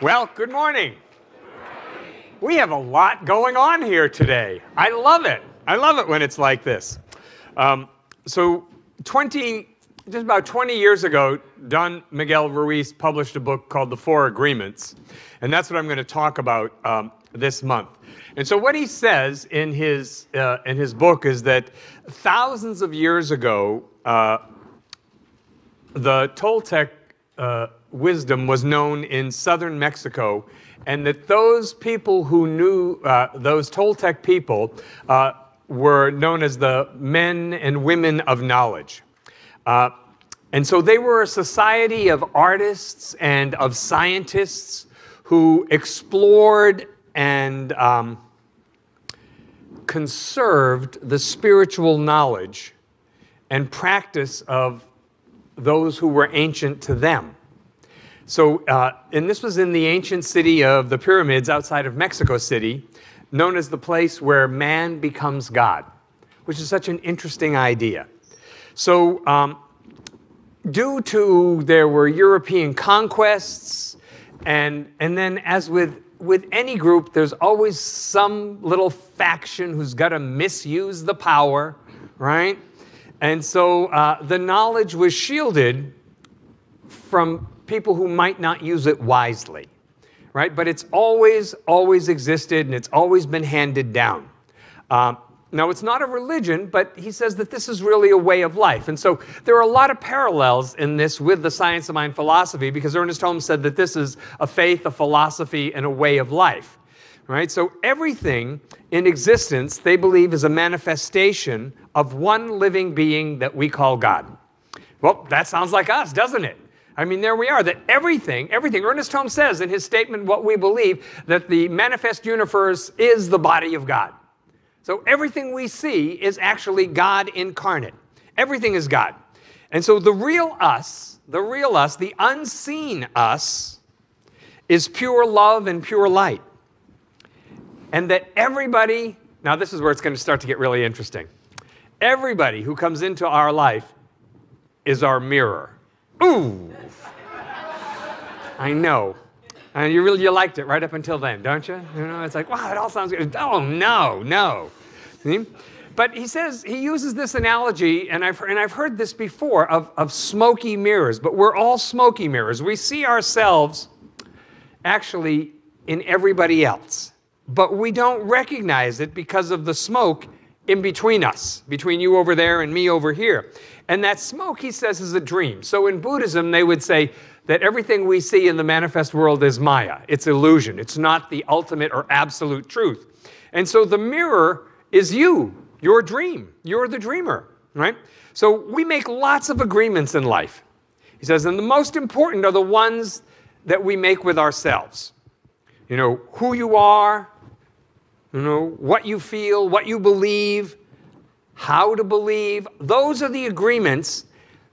Well, good morning. We have a lot going on here today. I love it. I love it when it's like this. Just about 20 years ago, Don Miguel Ruiz published a book called The Four Agreements, and that's what I'm going to talk about this month. And so what he says in his book is that thousands of years ago, the Toltec wisdom was known in southern Mexico, and that those people who knew those Toltec people were known as the men and women of knowledge. And so they were a society of artists and of scientists who explored and conserved the spiritual knowledge and practice of those who were ancient to them. So, and this was in the ancient city of the pyramids outside of Mexico City, known as the place where man becomes God, which is such an interesting idea. So, due to there were European conquests, and then as with any group, there's always some little faction who's got to misuse the power, right? And so the knowledge was shielded from people who might not use it wisely, right? But it's always existed, and it's always been handed down. Now, it's not a religion, but he says that this is really a way of life. And so there are a lot of parallels in this with the science of mind philosophy, because Ernest Holmes said that this is a faith, a philosophy, and a way of life, right? So everything in existence, they believe, is a manifestation of one living being that we call God. Well, that sounds like us, doesn't it? I mean, there we are, that everything, Ernest Holmes says in his statement, What We Believe, that the manifest universe is the body of God. So everything we see is actually God incarnate. Everything is God. And so the real us, the unseen us, is pure love and pure light. And that everybody, now this is where it's going to start to get really interesting. Everybody who comes into our life is our mirror. Ooh! I know. And you liked it right up until then, don't you? You know, it's like, wow, it all sounds good. Oh, no. See? But he says, he uses this analogy, and I've heard this before, of smoky mirrors. But we're all smoky mirrors. We see ourselves actually in everybody else. But we don't recognize it because of the smoke in between us, between you over there and me over here. And that smoke, he says, is a dream. So in Buddhism, they would say that everything we see in the manifest world is Maya. It's illusion. It's not the ultimate or absolute truth. And so the mirror is you, your dream. You're the dreamer, right? So we make lots of agreements in life. He says, and the most important are the ones that we make with ourselves. You know, who you are, you know, what you feel, what you believe, how to believe. Those are the agreements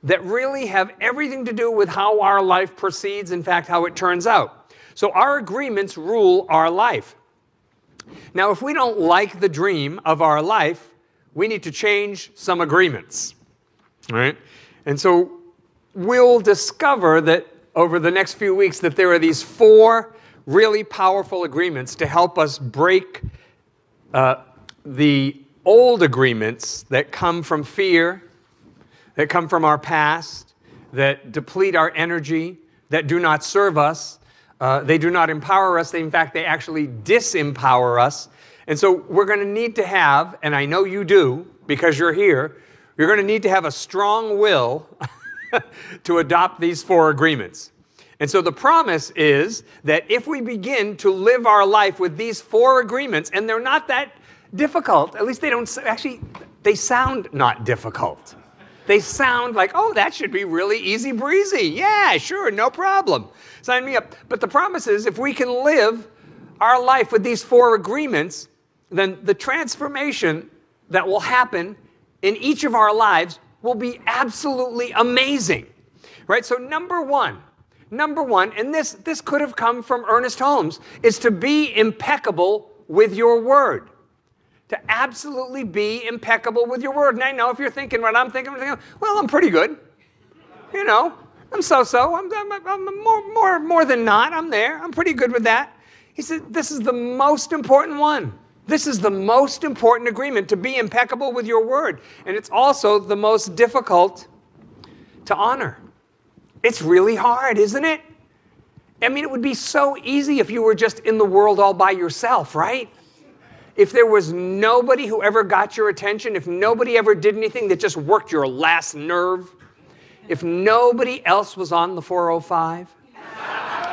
that really have everything to do with how our life proceeds, in fact, how it turns out. So our agreements rule our life. Now, if we don't like the dream of our life, we need to change some agreements, right? And so we'll discover that over the next few weeks that there are these four really powerful agreements to help us break the old agreements that come from fear, that come from our past, that deplete our energy, that do not serve us. They do not empower us. In fact, they actually disempower us. And so we're going to need to have, and I know you do because you're here, you're going to need to have a strong will to adopt these four agreements. And so the promise is that if we begin to live our life with these four agreements, and they're not that difficult, at least they don't, actually, they sound not difficult. They sound like, oh, that should be really easy breezy. Yeah, sure, no problem. Sign me up. But the promise is if we can live our life with these four agreements, then the transformation that will happen in each of our lives will be absolutely amazing. Right? So number one, and this could have come from Ernest Holmes, is to be impeccable with your word. To absolutely be impeccable with your word. And I know if you're thinking what I'm thinking, well, I'm pretty good. You know, I'm so-so. I'm more than not. I'm there. I'm pretty good with that. He said, this is the most important one. This is the most important agreement, to be impeccable with your word. And it's also the most difficult to honor. It's really hard, isn't it? I mean, it would be so easy if you were just in the world all by yourself, right? If there was nobody who ever got your attention, if nobody ever did anything that just worked your last nerve, if nobody else was on the 405,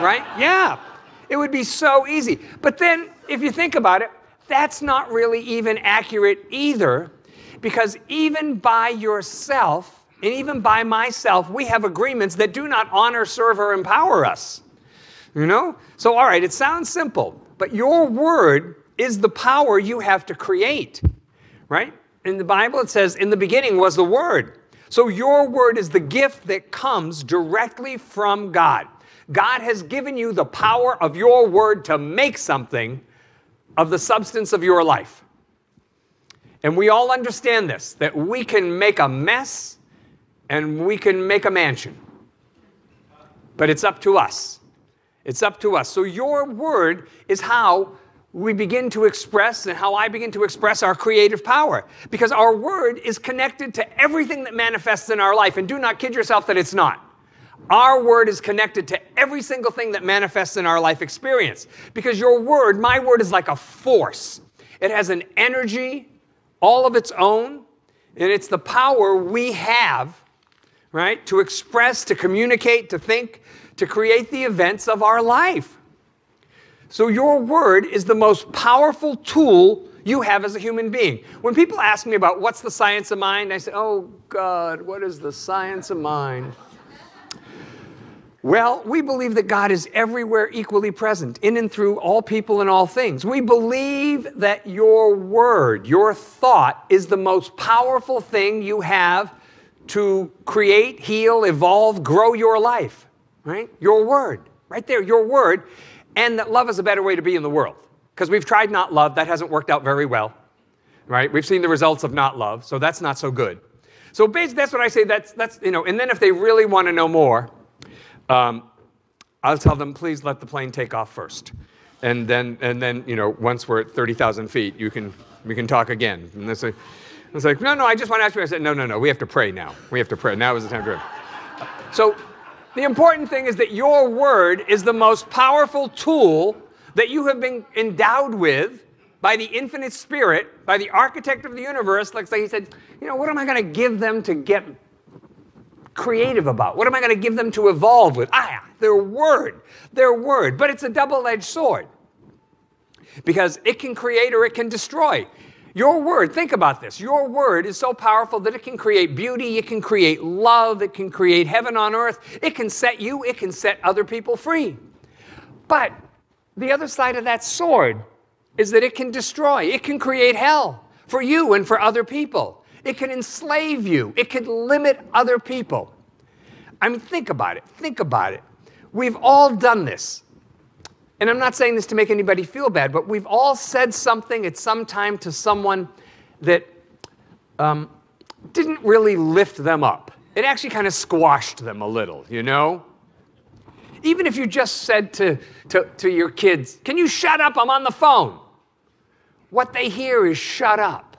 right? Yeah, it would be so easy. But then, if you think about it, that's not really even accurate either, because even by yourself, and even by myself, we have agreements that do not honor, serve, or empower us. You know? So, all right, it sounds simple, but your word is the power you have to create, right? In the Bible, it says, in the beginning was the Word. So your word is the gift that comes directly from God. God has given you the power of your word to make something of the substance of your life. And we all understand this, that we can make a mess and we can make a mansion. But it's up to us. It's up to us. So your word is how we begin to express, and how I begin to express, our creative power. Because our word is connected to everything that manifests in our life. And do not kid yourself that it's not. Our word is connected to every single thing that manifests in our life experience. Because your word, my word, is like a force. It has an energy all of its own. And it's the power we have, right, to express, to communicate, to think, to create the events of our life. So your word is the most powerful tool you have as a human being. When people ask me about what's the science of mind, I say, oh God, what is the science of mind? Well, we believe that God is everywhere equally present, in and through all people and all things. We believe that your word, your thought, is the most powerful thing you have to create, heal, evolve, grow your life, right? Your word, right there, your word. And that love is a better way to be in the world. Because we've tried not love. That hasn't worked out very well. Right? We've seen the results of not love. So that's not so good. So basically, that's what I say. That's you know. And then if they really want to know more, I'll tell them, please let the plane take off first. And then you know, once we're at 30,000 feet, we can talk again. And it's like, no, I just want to ask you. I said, no, we have to pray now. We have to pray. Now is the time to pray. So the important thing is that your word is the most powerful tool that you have been endowed with by the infinite spirit, by the architect of the universe. Like he said, you know, what am I going to give them to get creative about? What am I going to give them to evolve with? Their word. But it's a double-edged sword, because it can create or it can destroy. Your word, think about this. Your word is so powerful that it can create beauty, it can create love, it can create heaven on earth, it can set you, it can set other people free. But the other side of that sword is that it can destroy, it can create hell for you and for other people. It can enslave you, it can limit other people. I mean, think about it. We've all done this. And I'm not saying this to make anybody feel bad, but we've all said something at some time to someone that didn't really lift them up. It actually kind of squashed them a little, you know? Even if you just said to your kids, can you shut up, I'm on the phone. What they hear is shut up,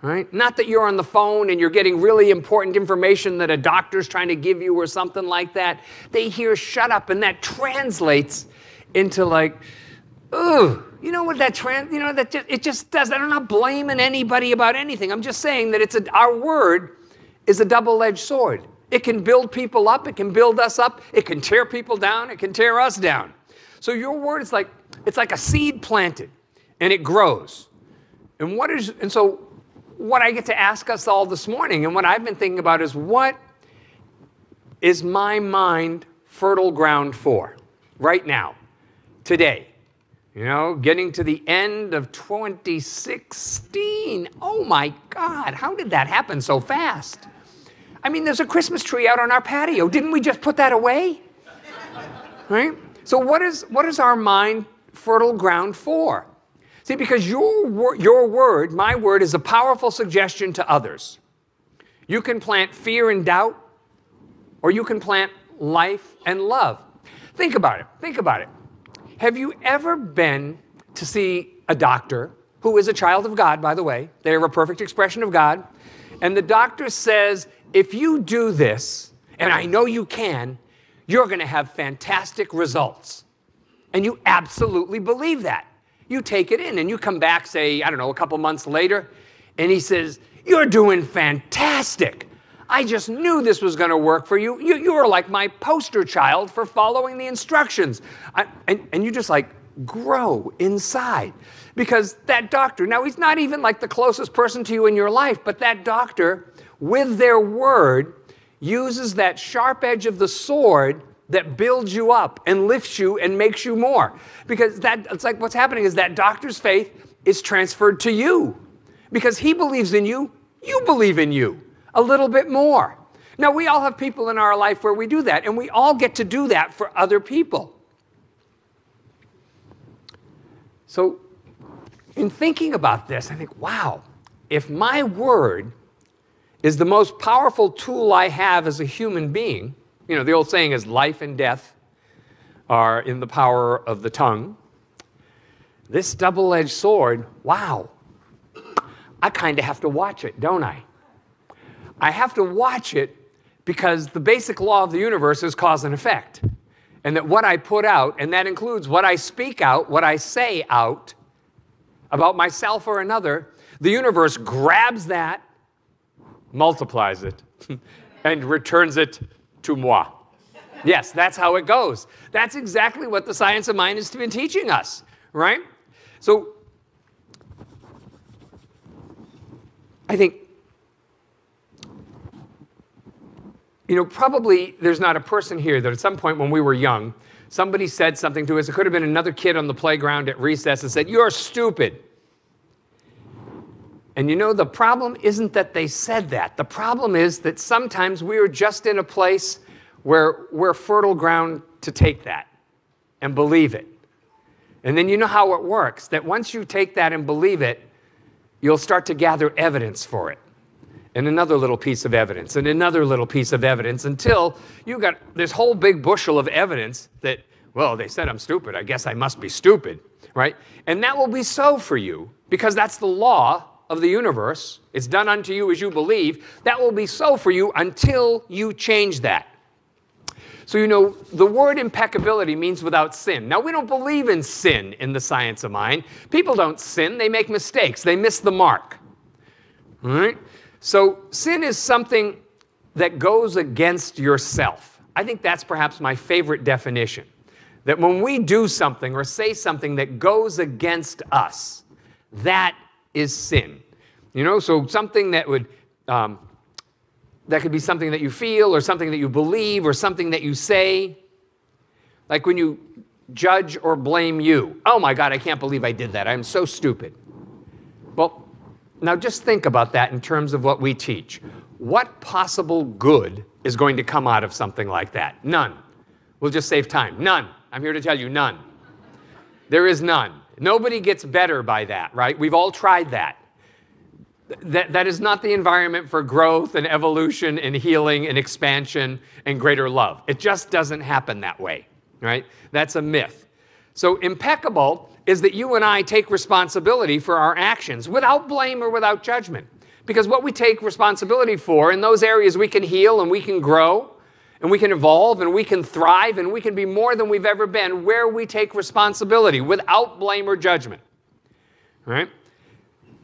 right? Not that you're on the phone and you're getting really important information that a doctor's trying to give you or something like that. They hear shut up, and that translates into like, ooh, you know what it just does. I'm not blaming anybody about anything. I'm just saying that our word is a double-edged sword. It can build people up, it can build us up, it can tear people down, it can tear us down. So your word is like, it's like a seed planted, and it grows. And so what I get to ask us all this morning, and what I've been thinking about, is what is my mind fertile ground for right now? Today, you know, getting to the end of 2016. Oh my God, how did that happen so fast? I mean, there's a Christmas tree out on our patio. Didn't we just put that away? Right? So what is our mind fertile ground for? See, because your word, my word, is a powerful suggestion to others. You can plant fear and doubt, or you can plant life and love. Think about it. Think about it. Have you ever been to see a doctor who is a child of God, by the way? They're a perfect expression of God. And the doctor says, if you do this, and I know you can, you're going to have fantastic results. And you absolutely believe that. You take it in and you come back, say, I don't know, a couple months later, and he says, you're doing fantastic. I just knew this was going to work for you. You were like my poster child for following the instructions. And you just like grow inside. Because that doctor, now he's not even like the closest person to you in your life, but that doctor, with their word, uses that sharp edge of the sword that builds you up and lifts you and makes you more. Because it's like what's happening is that doctor's faith is transferred to you. Because he believes in you, you believe in you a little bit more. Now, we all have people in our life where we do that, and we all get to do that for other people. So, in thinking about this, I think, wow, if my word is the most powerful tool I have as a human being, you know, the old saying is life and death are in the power of the tongue. This double-edged sword, wow, I kind of have to watch it, don't I? I have to watch it because the basic law of the universe is cause and effect. And that what I put out, and that includes what I speak out, what I say out about myself or another, the universe grabs that, multiplies it, and returns it to moi. Yes, that's how it goes. That's exactly what the science of mind has been teaching us, right? So, I think, you know, probably there's not a person here that at some point when we were young, somebody said something to us. It could have been another kid on the playground at recess and said, "You're stupid." And you know, the problem isn't that they said that. The problem is that sometimes we are just in a place where we're fertile ground to take that and believe it. And then you know how it works, that once you take that and believe it, you'll start to gather evidence for it. And another little piece of evidence, and another little piece of evidence, until you got this whole big bushel of evidence that, well, they said I'm stupid, I guess I must be stupid, right? And that will be so for you, because that's the law of the universe. It's done unto you as you believe. That will be so for you until you change that. So, you know, the word impeccability means without sin. Now, we don't believe in sin in the science of mind. People don't sin. They make mistakes. They miss the mark. All right? So, sin is something that goes against yourself. I think that's perhaps my favorite definition. That when we do something or say something that goes against us, that is sin. You know, so something that would, that could be something that you feel or something that you believe or something that you say. Like when you judge or blame you. Oh my God, I can't believe I did that. I'm so stupid. Well, now just think about that in terms of what we teach. What possible good is going to come out of something like that? None. We'll just save time. None. I'm here to tell you, none. There is none. Nobody gets better by that, right? We've all tried that. That is not the environment for growth and evolution and healing and expansion and greater love. It just doesn't happen that way, right? That's a myth. So impeccable is that you and I take responsibility for our actions without blame or without judgment. Because what we take responsibility for, in those areas we can heal and we can grow and we can evolve and we can thrive and we can be more than we've ever been where we take responsibility without blame or judgment. All right?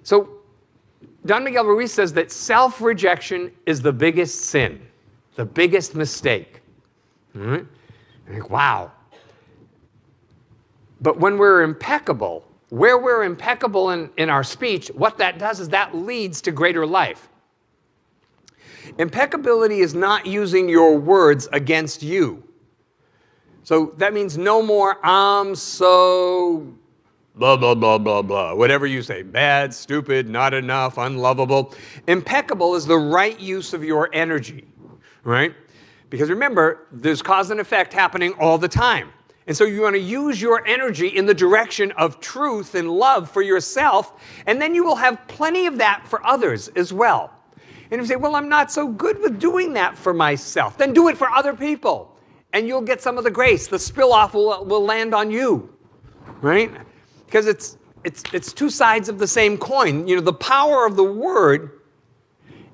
So Don Miguel Ruiz says that self-rejection is the biggest sin, the biggest mistake. All right? I think, wow. But when we're impeccable, where we're impeccable in our speech, what that does is that leads to greater life. Impeccability is not using your words against you. So that means no more I'm so blah, blah, blah, blah, blah. Whatever you say, bad, stupid, not enough, unlovable. Impeccable is the right use of your energy, right? Because remember, there's cause and effect happening all the time. And so you want to use your energy in the direction of truth and love for yourself, and then you will have plenty of that for others as well. And you say, well, I'm not so good with doing that for myself. Then do it for other people, and you'll get some of the grace. The spill-off will land on you, right? Because it's two sides of the same coin. You know, the power of the word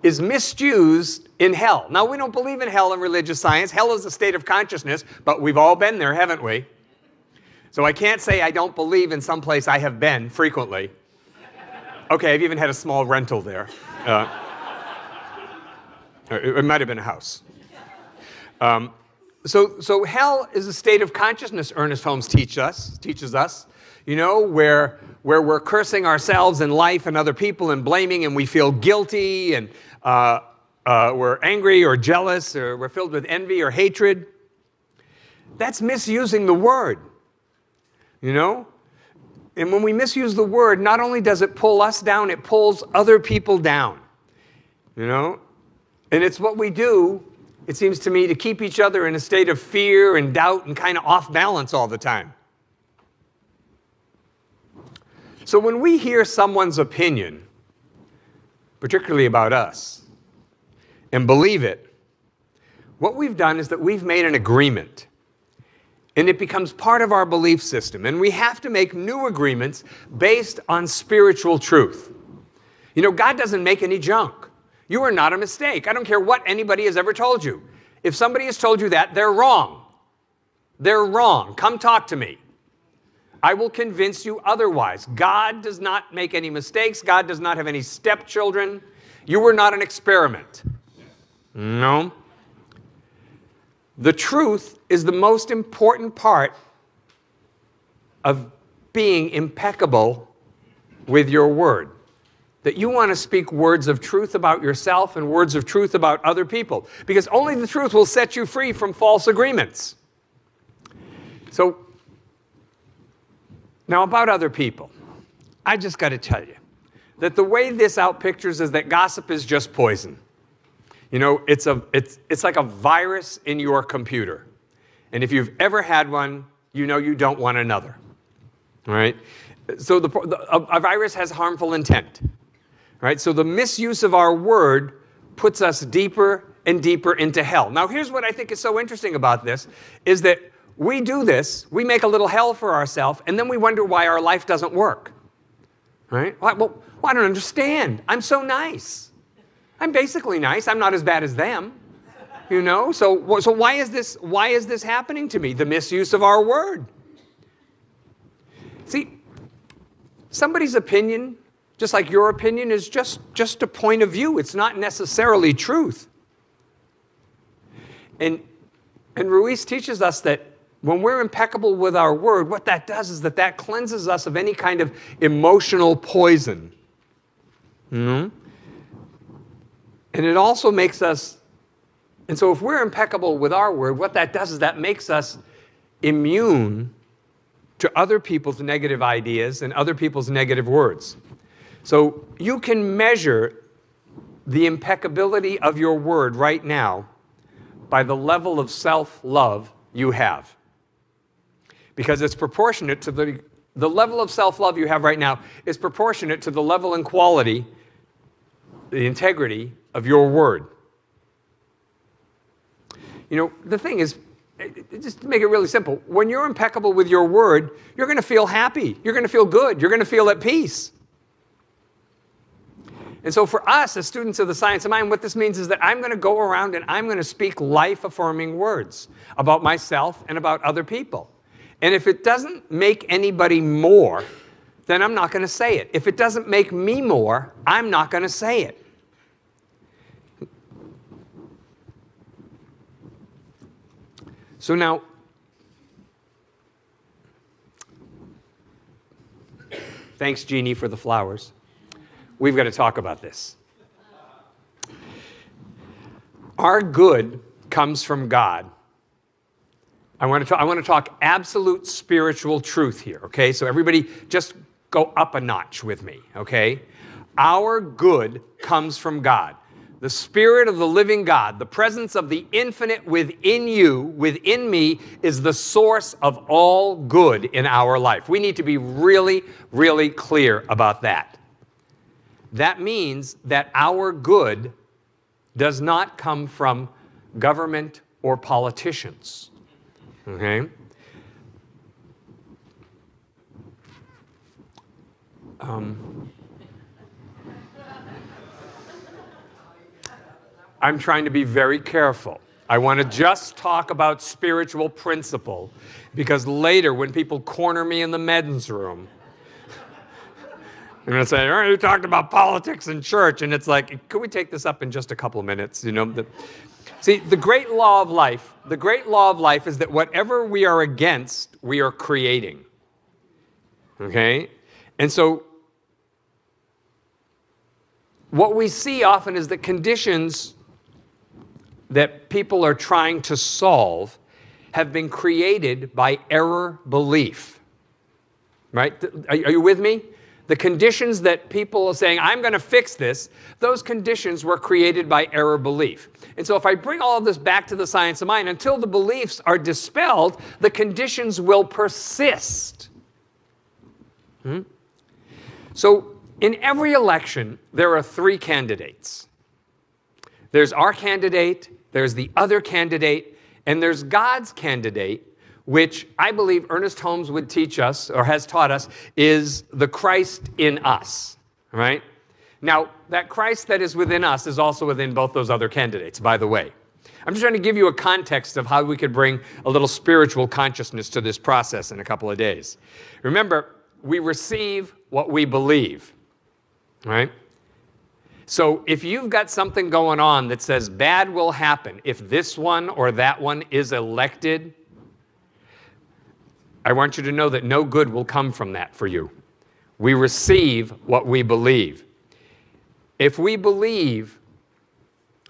is misused in hell. Now, we don't believe in hell in religious science. Hell is a state of consciousness, but we've all been there, haven't we? So I can't say I don't believe in some place I have been frequently. Okay, I've even had a small rental there. It might have been a house. So hell is a state of consciousness, Ernest Holmes teaches us, you know, where we're cursing ourselves and life and other people and blaming, and we feel guilty, and we're angry or jealous, or we're filled with envy or hatred. That's misusing the word, you know? And when we misuse the word, not only does it pull us down, it pulls other people down, you know? And it's what we do, it seems to me, to keep each other in a state of fear and doubt and kind of off balance all the time. So when we hear someone's opinion, particularly about us, and believe it, what we've done is that we've made an agreement. And it becomes part of our belief system. And we have to make new agreements based on spiritual truth. You know, God doesn't make any junk. You are not a mistake. I don't care what anybody has ever told you. If somebody has told you that, they're wrong. They're wrong. Come talk to me. I will convince you otherwise. God does not make any mistakes. God does not have any stepchildren. You were not an experiment. No. The truth is the most important part of being impeccable with your word. That you want to speak words of truth about yourself and words of truth about other people. Because only the truth will set you free from false agreements. So, now about other people. I just got to tell you that the way this outpictures is that gossip is just poison. You know, it's like a virus in your computer. And if you've ever had one, you know you don't want another. All right? So a virus has harmful intent. Right? So the misuse of our word puts us deeper and deeper into hell. Now, here's what I think is so interesting about this, is that we do this, we make a little hell for ourselves, and then we wonder why our life doesn't work. Right? Well, I don't understand. I'm so nice. I'm basically nice. I'm not as bad as them. You know? So why is this happening to me? The misuse of our word. See, somebody's opinion, just like your opinion, is just a point of view. It's not necessarily truth. And Ruiz teaches us that when we're impeccable with our word, what that does is that cleanses us of any kind of emotional poison. Mm-hmm. And it also makes us, and so if we're impeccable with our word, what that does is that makes us immune to other people's negative ideas and other people's negative words. So you can measure the impeccability of your word right now by the level of self-love you have. Because it's proportionate to the level of self-love you have right now is proportionate to the level and quality, the integrity of your word. You know, the thing is, just to make it really simple, when you're impeccable with your word, you're going to feel happy. You're going to feel good. You're going to feel at peace. And so for us, as students of the science of mind, what this means is that I'm going to go around and I'm going to speak life-affirming words about myself and about other people. And if it doesn't make anybody more, then I'm not going to say it. If it doesn't make me more, I'm not going to say it. So now, thanks, Jeannie, for the flowers. We've got to talk about this. Our good comes from God. I want to talk absolute spiritual truth here, okay? So everybody just go up a notch with me, okay? Our good comes from God. The Spirit of the living God, the presence of the infinite within you, within me, is the source of all good in our life. We need to be really, really clear about that. That means that our good does not come from government or politicians. Okay? I'm trying to be very careful. I want to just talk about spiritual principle, because later when people corner me in the men's room, they're going to say, "Oh, you talked about politics and church," and it's like, could we take this up in just a couple of minutes? You know, see, the great law of life is that whatever we are against, we are creating. Okay? And so what we see often is that conditions that people are trying to solve have been created by error belief. Right? Are you with me? The conditions that people are saying, I'm going to fix this, those conditions were created by error belief. And so if I bring all of this back to the science of mind, until the beliefs are dispelled, the conditions will persist. So in every election, there are three candidates. There's our candidate, there's the other candidate, and there's God's candidate, which I believe Ernest Holmes would teach us, or has taught us, is the Christ in us, right? Now, that Christ that is within us is also within both those other candidates, by the way. I'm just trying to give you a context of how we could bring a little spiritual consciousness to this process in a couple of days. Remember, we receive what we believe, right? So if you've got something going on that says bad will happen if this one or that one is elected, I want you to know that no good will come from that for you. We receive what we believe. If we believe,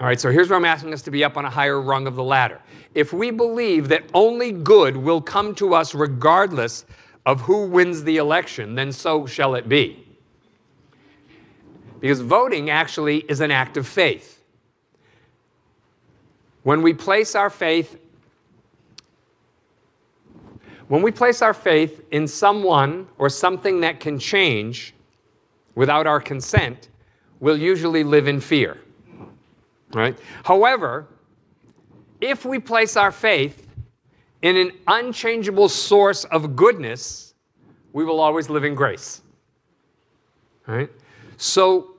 all right, so here's where I'm asking us to be up on a higher rung of the ladder. If we believe that only good will come to us regardless of who wins the election, then so shall it be. Because voting actually is an act of faith. When we place our faith in someone or something that can change without our consent, we'll usually live in fear. Right? However, if we place our faith in an unchangeable source of goodness, we will always live in grace. Right? So,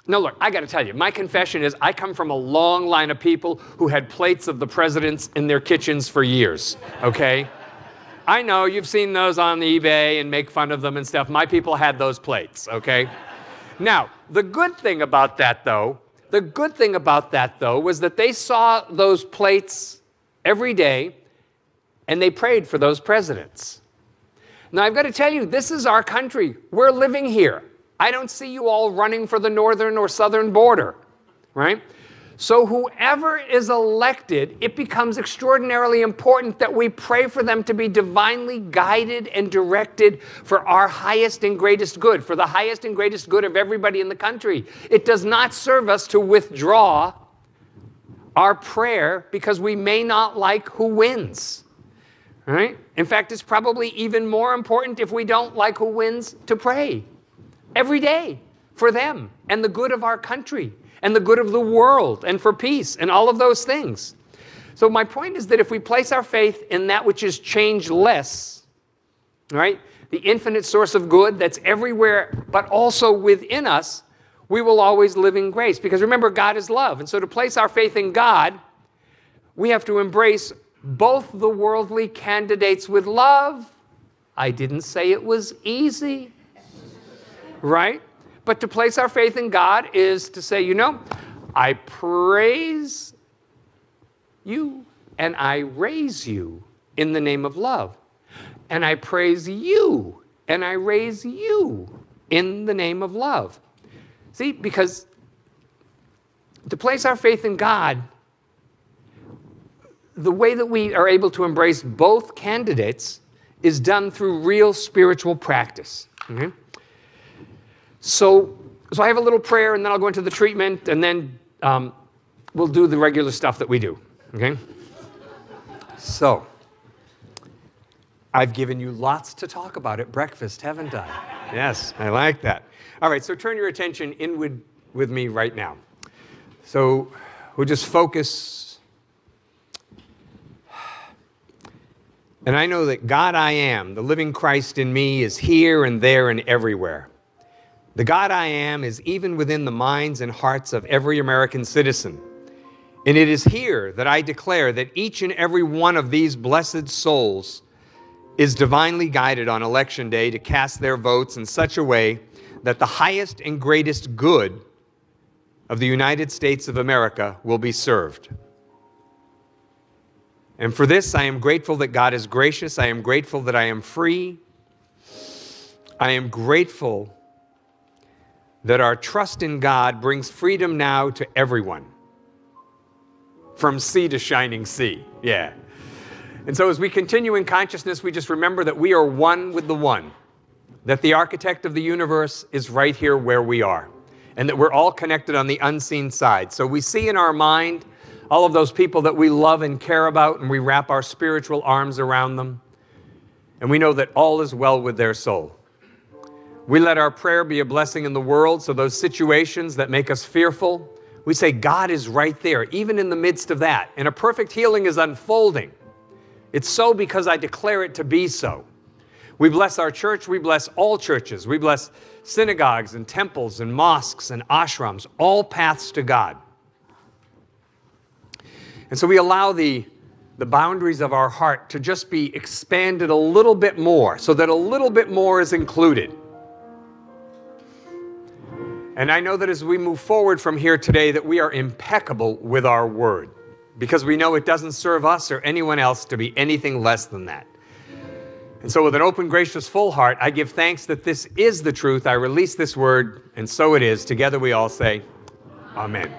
no, look, I got to tell you, my confession is I come from a long line of people who had plates of the presidents in their kitchens for years, okay? I know, you've seen those on the eBay and make fun of them and stuff. My people had those plates, okay? Now, the good thing about that, though, was that they saw those plates every day and they prayed for those presidents. Now, I've got to tell you, this is our country. We're living here. I don't see you all running for the northern or southern border, right? So whoever is elected, it becomes extraordinarily important that we pray for them to be divinely guided and directed for our highest and greatest good, for the highest and greatest good of everybody in the country. It does not serve us to withdraw our prayer because we may not like who wins, right? In fact, it's probably even more important if we don't like who wins to pray every day for them and the good of our country and the good of the world and for peace and all of those things. So my point is that if we place our faith in that which is changeless, right, the infinite source of good that's everywhere but also within us, we will always live in grace. Because remember, God is love. And so to place our faith in God, we have to embrace both the worldly candidates with love. I didn't say it was easy. Right? But to place our faith in God is to say, you know, I praise you and I raise you in the name of love. And I praise you and I raise you in the name of love. See, because to place our faith in God, the way that we are able to embrace both candidates is done through real spiritual practice. Okay? So I have a little prayer, and then I'll go into the treatment, and then we'll do the regular stuff that we do, okay? So, I've given you lots to talk about at breakfast, haven't I? Yes, I like that. All right, so turn your attention inward with me right now. So we'll just focus. And I know that God I am, the living Christ in me, is here and there and everywhere. The God I am is even within the minds and hearts of every American citizen. And it is here that I declare that each and every one of these blessed souls is divinely guided on Election Day to cast their votes in such a way that the highest and greatest good of the United States of America will be served. And for this, I am grateful that God is gracious. I am grateful that I am free. I am grateful that our trust in God brings freedom now to everyone. From sea to shining sea. Yeah. And so as we continue in consciousness, we just remember that we are one with the one. That the architect of the universe is right here where we are. And that we're all connected on the unseen side. So we see in our mind all of those people that we love and care about, and we wrap our spiritual arms around them. And we know that all is well with their soul. We let our prayer be a blessing in the world, so those situations that make us fearful, we say God is right there, even in the midst of that. And a perfect healing is unfolding. It's so because I declare it to be so. We bless our church, we bless all churches, we bless synagogues and temples and mosques and ashrams, all paths to God. And so we allow the boundaries of our heart to just be expanded a little bit more, so that a little bit more is included. And I know that as we move forward from here today, that we are impeccable with our word, because we know it doesn't serve us or anyone else to be anything less than that. And so with an open, gracious, full heart, I give thanks that this is the truth. I release this word, and so it is. Together we all say, Amen.